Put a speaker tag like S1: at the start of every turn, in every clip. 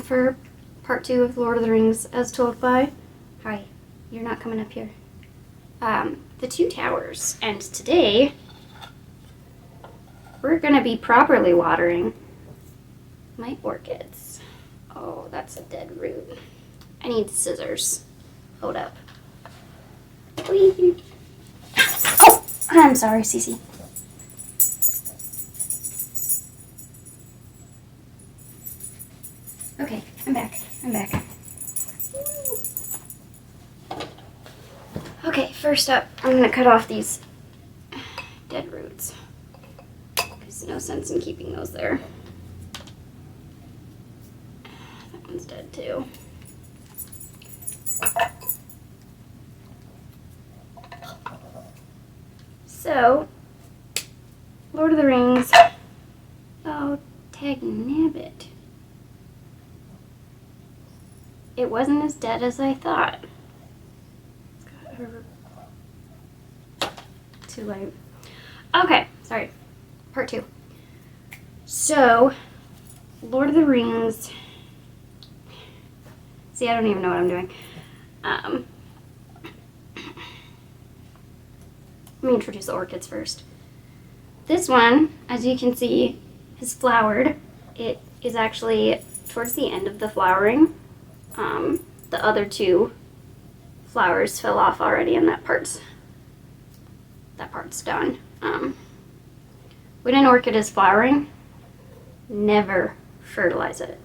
S1: for part 2 of Lord of the Rings As Told By. Hi, you're not coming up here. The Two Towers. And today, we're going to be properly watering my orchids. Oh, that's a dead root. I need scissors. Hold up. Whee. Oh, I'm sorry, Cece. Okay, I'm back. Okay, first up, I'm going to cut off these dead roots. There's no sense in keeping those there. That one's dead too. So, Lord of the Rings. Oh, Tagnabbit. It wasn't as dead as I thought. Too late. Okay, sorry. Part 2. So, Lord of the Rings. See, I don't even know what I'm doing. Let me introduce the orchids first. This one, as you can see, has flowered. It is actually towards the end of the flowering. The other 2 flowers fell off already, and that part's done. When an orchid is flowering, never fertilize it.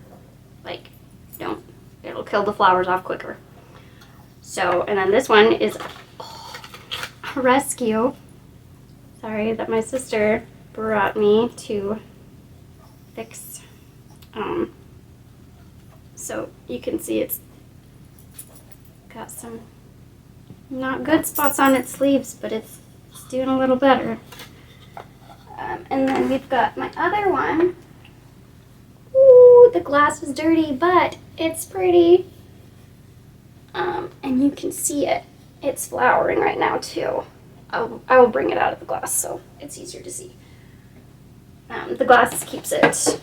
S1: Like, don't. It'll kill the flowers off quicker. So, and then this one is a rescue. Sorry, that my sister brought me to fix. So you can see it's got some not good spots on its leaves, but it's doing a little better. And then we've got my other one. Ooh, the glass is dirty, but it's pretty. And you can see it. It's flowering right now too. I will bring it out of the glass so it's easier to see. The glass keeps it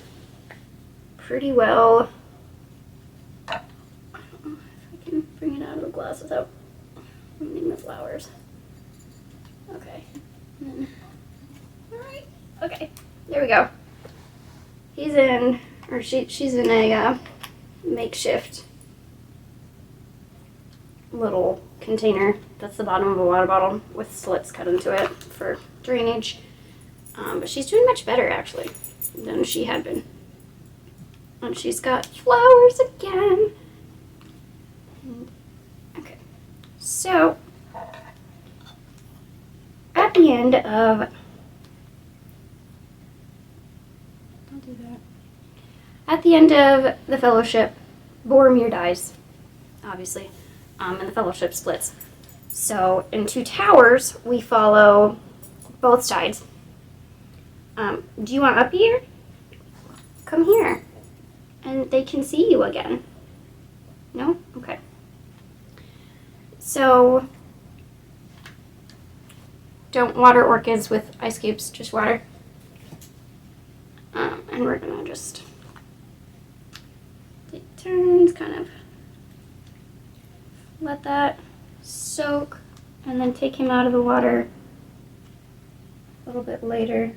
S1: pretty well. I don't know if I can bring it out of the glass without ruining the flowers. Okay. Alright. Okay. There we go. He's in, or she's in a makeshift little container. That's the bottom of a water bottle with slits cut into it for drainage. But she's doing much better, actually, than she had been. And she's got flowers again. Okay. So, at the end of... Don't do that. At the end of the Fellowship, Boromir dies, obviously, and the Fellowship splits. So, in Two Towers, we follow both sides. Do you want up here? Come here. And they can see you again. No? Okay. So, don't water orchids with ice cubes, just water. And we're gonna just take turns, kind of let that soak, and then take him out of the water a little bit later.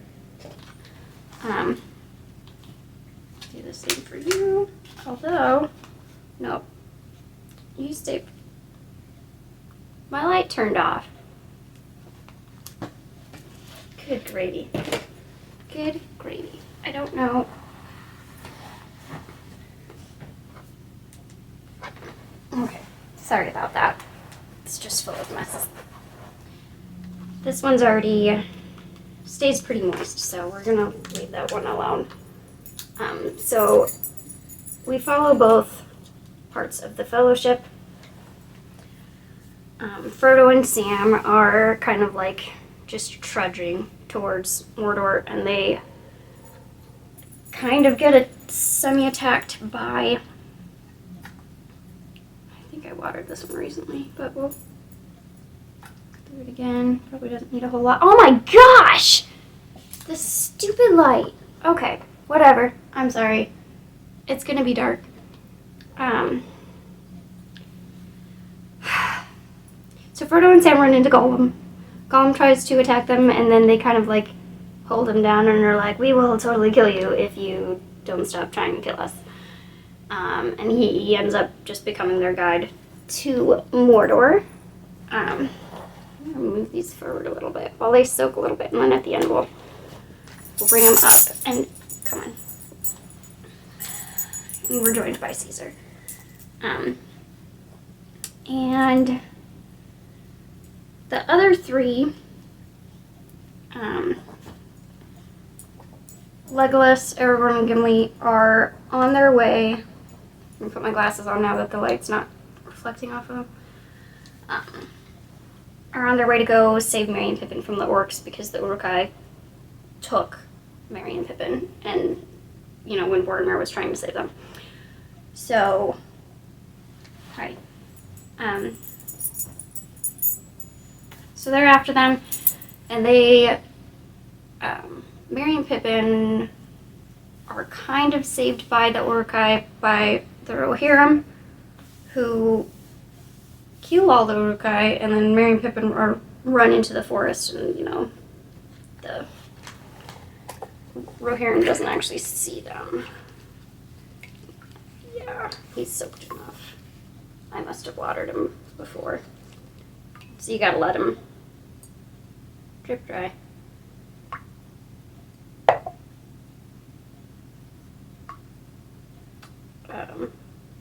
S1: Do the same for you. Although, no, you stay. My light turned off. Good gravy. Good gravy. I don't know. Okay, sorry about that. It's just full of messes. This one's already stays pretty moist, so we're gonna leave that one alone. So we follow both parts of the Fellowship. Frodo and Sam are kind of like just trudging towards Mordor, and they kind of get semi-attacked by... I think I watered this one recently, but we'll do it again. Probably doesn't need a whole lot. Oh my gosh! The stupid light. Okay, whatever. I'm sorry. It's gonna be dark. Um, so Frodo and Sam run into Gollum. Gollum tries to attack them, and then they kind of like hold him down and are like, "We will totally kill you if you don't stop trying to kill us." And he ends up just becoming their guide to Mordor. I'm gonna move these forward a little bit while they soak a little bit, and then at the end we'll bring them up and come on. And we're joined by Caesar. And the other three, Legolas, Aragorn, and Gimli are on their way. I'm gonna put my glasses on now that the light's not reflecting off of them. Are on their way to go save Merry and Pippin from the orcs because the Uruk-hai took Merry and Pippin, and when Boromir was trying to save them. So, hi. So they're after them, and they, Merry and Pippin are kind of saved by the Uruk-hai, by the Rohirrim, who kill all the Uruk-hai, and then Merry and Pippin are run into the forest, and, the Rohirrim doesn't actually see them. Yeah, he's soaked enough. I must have watered him before. So you gotta let him drip dry.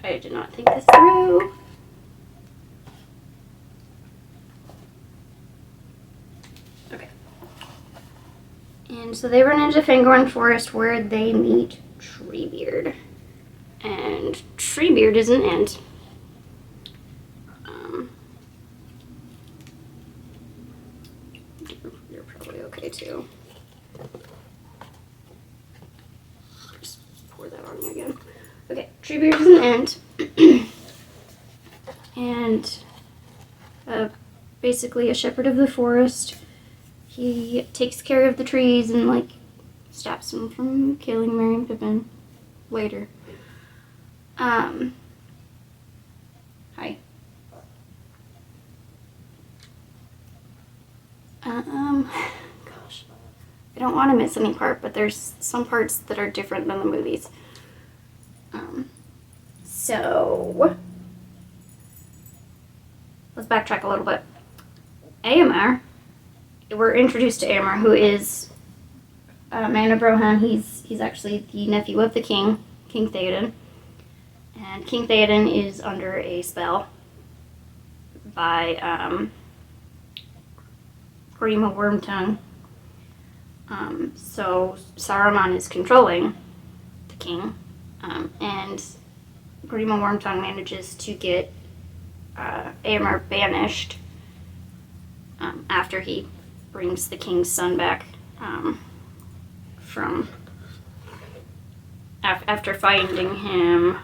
S1: I did not think this through. Okay. And so they run into Fangorn Forest where they meet Treebeard. And Treebeard is an ant. You're probably okay too. Just pour that on you again. Okay, Treebeard is an ant. And basically a shepherd of the forest. He takes care of the trees and stops them from killing Merry and Pippin later. Hi. Gosh. I don't want to miss any part, but there's some parts that are different than the movies. So let's backtrack a little bit. Éomer, we're introduced to Éomer, who is a man of Rohan. He's actually the nephew of the king, King Theoden. And King Theoden is under a spell by Grima Wormtongue. So Saruman is controlling the king, and Grima Wormtongue manages to get Éomer banished after he brings the king's son back from after finding him.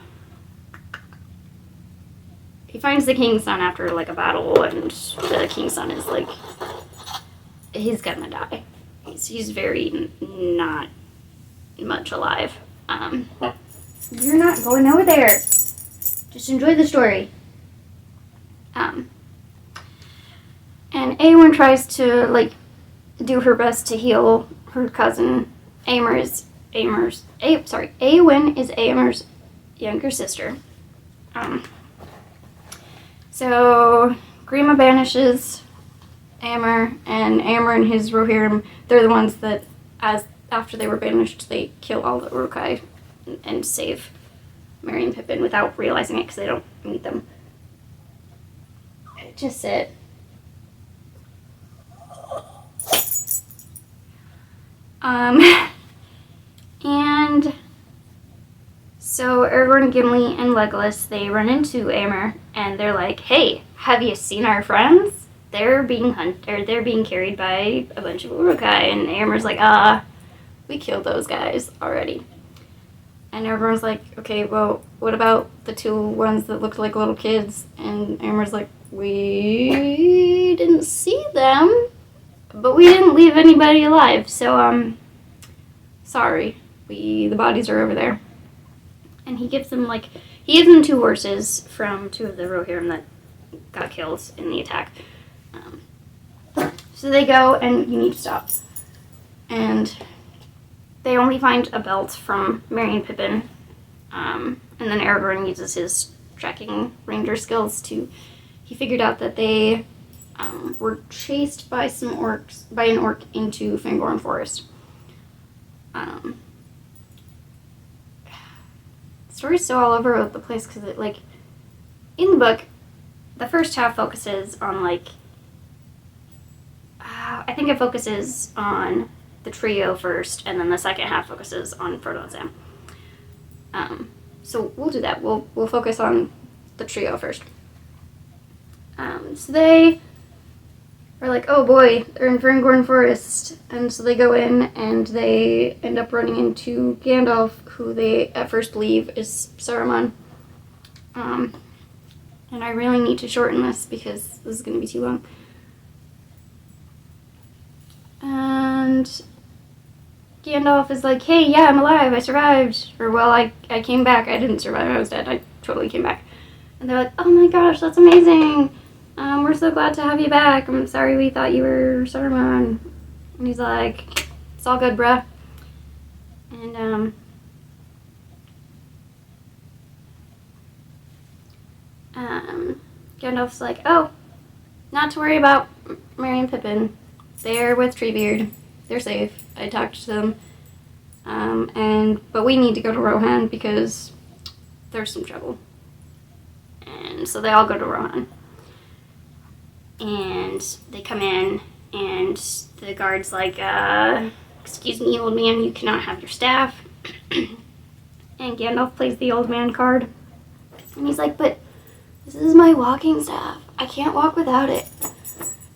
S1: He finds the king's son after a battle, and the king's son is he's gonna die. He's very not much alive. You're not going over there. Just enjoy the story. And Éowyn tries to do her best to heal her cousin. Éowyn is Éomer's younger sister. So Grima banishes Éomer, and Éomer and his Rohirrim, they're the ones that, after they were banished, they kill all the Uruk-hai and save Merry and Pippin without realizing it because they don't meet them. Just sit. And so Aragorn, Gimli, and Legolas, they run into Éomer, and they're like, "Hey, have you seen our friends? They're being they're being carried by a bunch of Uruk-hai." And Éomer's like, we killed those guys already. And Aragorn's like, "Okay, well, what about the two ones that looked like little kids?" And Éomer's like, "We didn't see them, but we didn't leave anybody alive, so, sorry. The bodies are over there." And he gives them, He gives them 2 horses from 2 of the Rohirrim that got killed in the attack. So they go, and you need to stop. And they only find a belt from Merry and Pippin. And then Aragorn uses his tracking ranger skills to... He figured out that they were chased by an orc into Fangorn Forest. The story's so all over the place because it, like, in the book, the first half focuses on, like, I think it focuses on the trio first, and then the second half focuses on Frodo and Sam. So we'll do that. We'll focus on the trio first. So they are like, oh boy, they're in Fangorn Forest, and so they go in, and they end up running into Gandalf, who they at first believe is Saruman. And I really need to shorten this because this is going to be too long. And Gandalf is like, hey, yeah, I'm alive, I survived. Or, well, I came back, I didn't survive, I was dead, I totally came back. And they're like, oh my gosh, that's amazing. We're so glad to have you back. I'm sorry we thought you were Saruman. And he's like, it's all good, bruh. And, Gandalf's like, oh, not to worry about Merry and Pippin. They're with Treebeard. They're safe. I talked to them. But we need to go to Rohan because there's some trouble. And so they all go to Rohan. And they come in, and the guard's like, excuse me, old man, you cannot have your staff. And Gandalf plays the old man card. And he's like, but this is my walking staff. I can't walk without it.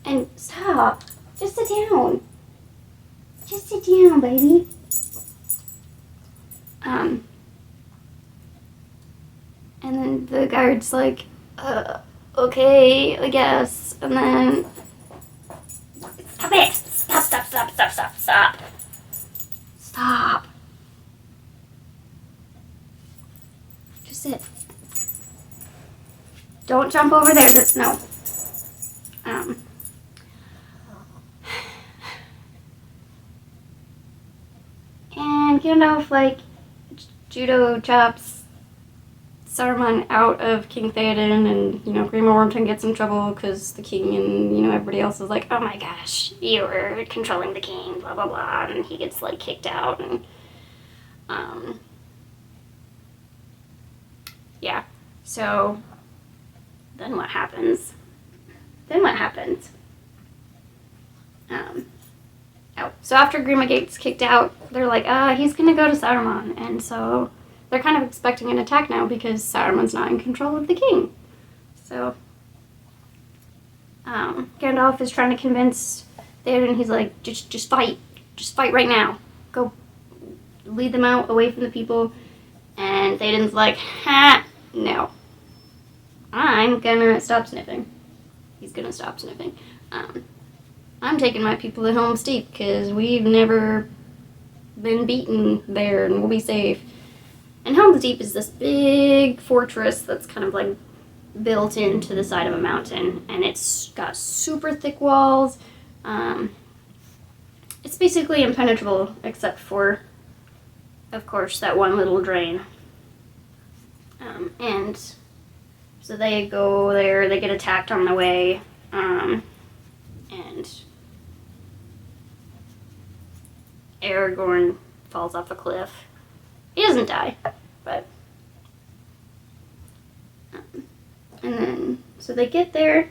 S1: And stop. Just sit down. Just sit down, baby. And then the guard's like, okay, I guess. And then... Stop it! Stop. Stop. Just sit. Don't jump over there. No. And Gandalf, like, judo chops Saruman out of King Theoden, and, Grima Wormtongue gets in trouble because the king and, everybody else is like, oh my gosh, you were controlling the king, blah, blah, blah, and he gets, like, kicked out, and, yeah, so, then what happens? So after Grima gets kicked out, they're like, he's gonna go to Saruman, and so they're kind of expecting an attack now because Saruman's not in control of the king. So, Gandalf is trying to convince Theoden, he's like, just fight right now. Go lead them out away from the people, and Theoden's like, no. I'm gonna stop sniffing. He's gonna stop sniffing. I'm taking my people to Helm's Deep because we've never been beaten there and we'll be safe. And Helm's Deep is this big fortress that's kind of like built into the side of a mountain, and it's got super thick walls. It's basically impenetrable except for, of course, that one little drain. And so they go there, they get attacked on the way, and Aragorn falls off a cliff. He doesn't die, but... and then, so they get there.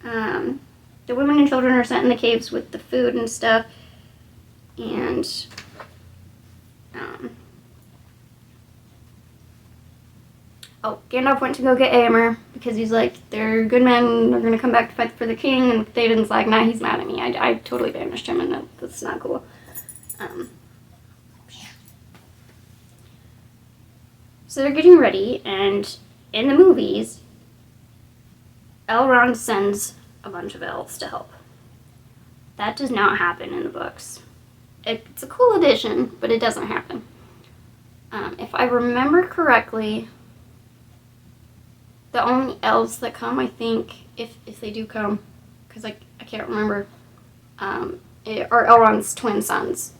S1: The women and children are sent in the caves with the food and stuff, and Gandalf went to go get Éomer because he's like, they're good men, they're gonna come back to fight for the king, and Theoden's like, nah, he's mad at me. I totally banished him, and that's not cool. So they're getting ready, and in the movies, Elrond sends a bunch of elves to help. That does not happen in the books. It's a cool addition, but it doesn't happen. If I remember correctly, the only elves that come, I think, if they do come, because I can't remember, are Elrond's twin sons.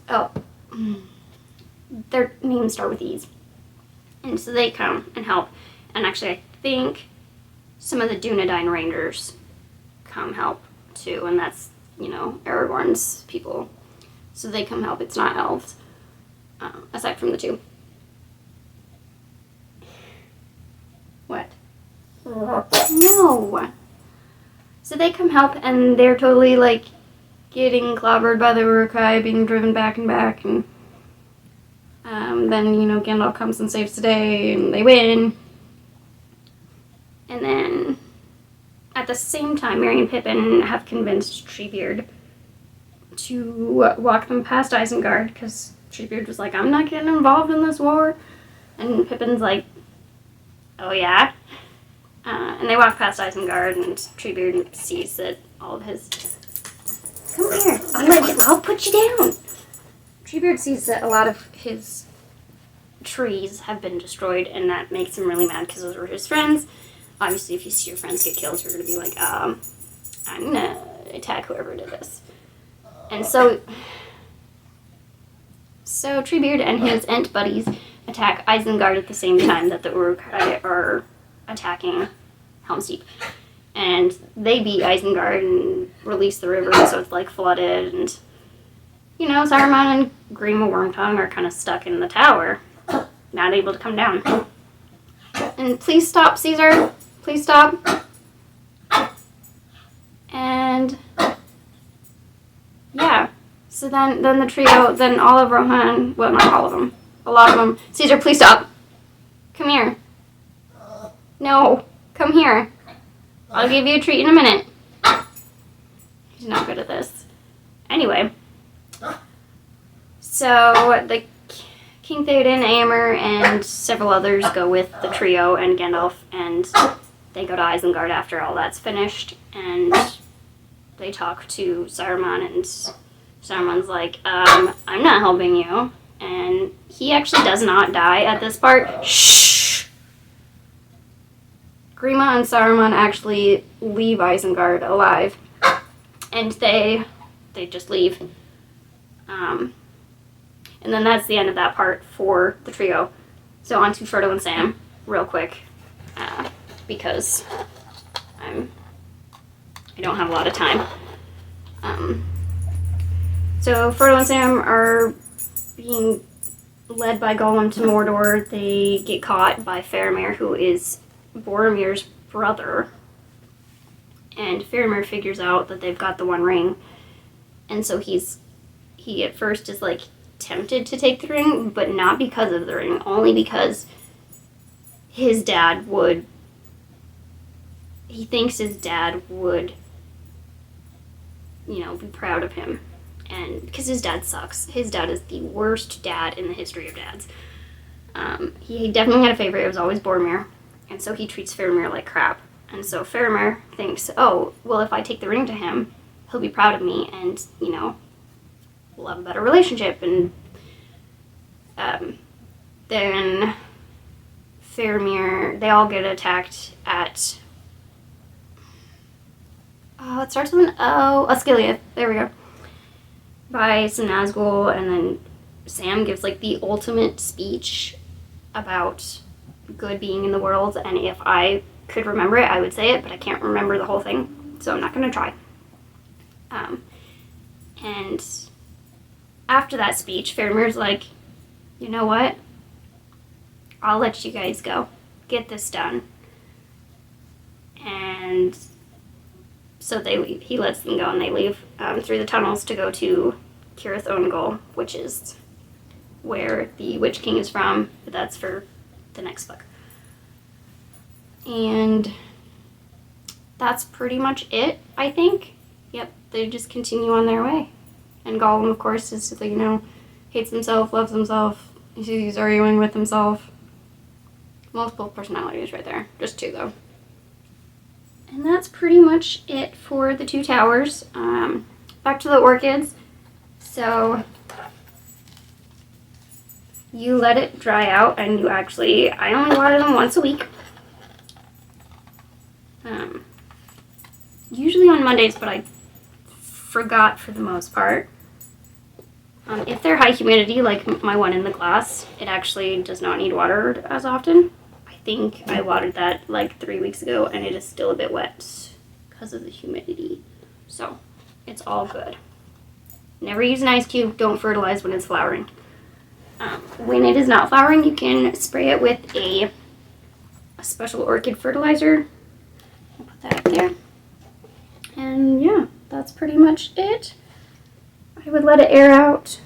S1: Their names start with E's. And so they come and help. And actually, I think some of the Dunedain Rangers come help too, and that's, Aragorn's people. So they come help. It's not elves, aside from the two. What? No. So they come help, and they're totally, getting clobbered by the Uruk-hai, being driven back and back, and then, Gandalf comes and saves the day, and they win. And then, at the same time, Merry and Pippin have convinced Treebeard to walk them past Isengard, because Treebeard was like, I'm not getting involved in this war. And Pippin's like, oh yeah? And they walk past Isengard, and Treebeard sees that all of his... Come here, I'll put you down! Treebeard sees that a lot of his trees have been destroyed, and that makes him really mad, because those were his friends. Obviously, if you see your friends get killed, you're going to be like, I'm going to attack whoever did this. And so Treebeard and his Ent buddies attack Isengard at the same time that the Uruk-hai are attacking Helm's Deep. And they beat Isengard and release the river, so it's flooded. And, Saruman and Grima Wormtongue are kind of stuck in the tower, not able to come down. And please stop, Caesar. Please stop. And yeah. So then the trio, then all of Rohan, well, not all of them, a lot of them. Caesar, please stop. Come here. No, come here. I'll give you a treat in a minute. He's not good at this. Anyway. So the King Theoden, Éomer, and several others go with the trio and Gandalf, and they go to Isengard after all that's finished, and they talk to Saruman, and Saruman's like, I'm not helping you. And he actually does not die at this part. Shh! Grima and Saruman actually leave Isengard alive, and they just leave. And then that's the end of that part for the trio. So on to Frodo and Sam, real quick, because I don't have a lot of time. So Frodo and Sam are being led by Gollum to Mordor. They get caught by Faramir, who is Boromir's brother. And Faramir figures out that they've got the One Ring. And so he at first is tempted to take the ring, but not because of the ring, only because he thinks his dad would, be proud of him. And because his dad sucks. His dad is the worst dad in the history of dads. He definitely had a favorite. It was always Boromir. And so he treats Faramir like crap. And so Faramir thinks, oh, well, if I take the ring to him, he'll be proud of me, and, we'll have a better relationship. And then Faramir, they all get attacked at... Oh, it starts with an O. Osgiliath. There we go. By some Nazgul, and then Sam gives the ultimate speech about good being in the world, and if I could remember it, I would say it, but I can't remember the whole thing, so I'm not going to try. And after that speech, Faramir's like, you know what? I'll let you guys go. Get this done. And so they leave. He lets them go, and they leave through the tunnels to go to Cirith Ungol, which is where the Witch King is from, but that's for the next book. And that's pretty much it, I think. Yep, they just continue on their way. And Gollum, of course, is, hates himself, loves himself, he's arguing with himself. Multiple personalities right there. Just two, though. And that's pretty much it for the Two Towers. Back to the Orchids. So, you let it dry out, and I only water them once a week. Usually on Mondays, but I forgot for the most part. If they're high humidity, like my one in the glass, it actually does not need watered as often. I think I watered that like 3 weeks ago, and it is still a bit wet because of the humidity. So it's all good. Never use an ice cube. Don't fertilize when it's flowering. When it is not flowering, you can spray it with a special orchid fertilizer. I'll put that up there. And yeah, that's pretty much it. I would let it air out.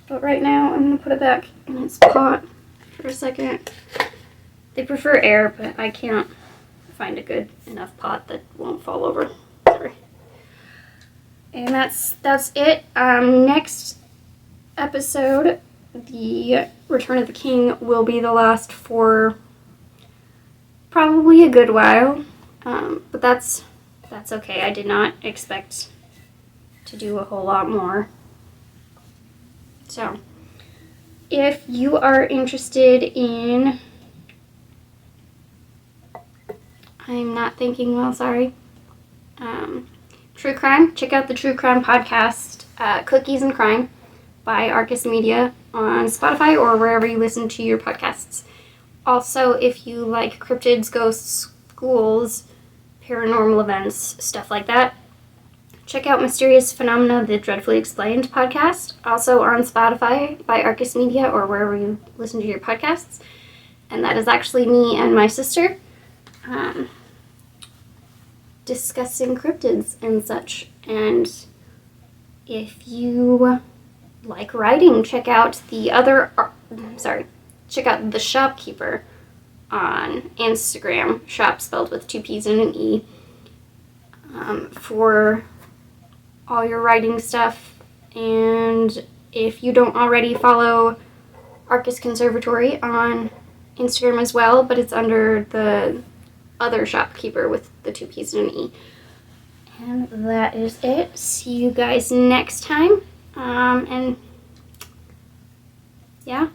S1: But right now, I'm going to put it back in its pot for a second. They prefer air, but I can't find a good enough pot that won't fall over. Sorry. And that's it. Next episode, the Return of the King will be the last for probably a good while. But that's okay. I did not expect to do a whole lot more. So, if you are interested in... I'm not thinking well, sorry. True crime, check out the True Crime podcast, Cookies and Crime, by Arcus Media on Spotify or wherever you listen to your podcasts. Also, if you like cryptids, ghosts, ghouls, paranormal events, stuff like that, check out Mysterious Phenomena, the Dreadfully Explained podcast, also on Spotify by Arcus Media or wherever you listen to your podcasts. And that is actually me and my sister discussing cryptids and such. And if you like writing, check out check out The Shopkeeper on Instagram, shop spelled with 2 P's and an E, for all your writing stuff. And if you don't already follow Arcus Conservatory on Instagram as well, but it's under the other Shopkeeper with the 2 P's and an E. And that is it. See you guys next time. And yeah,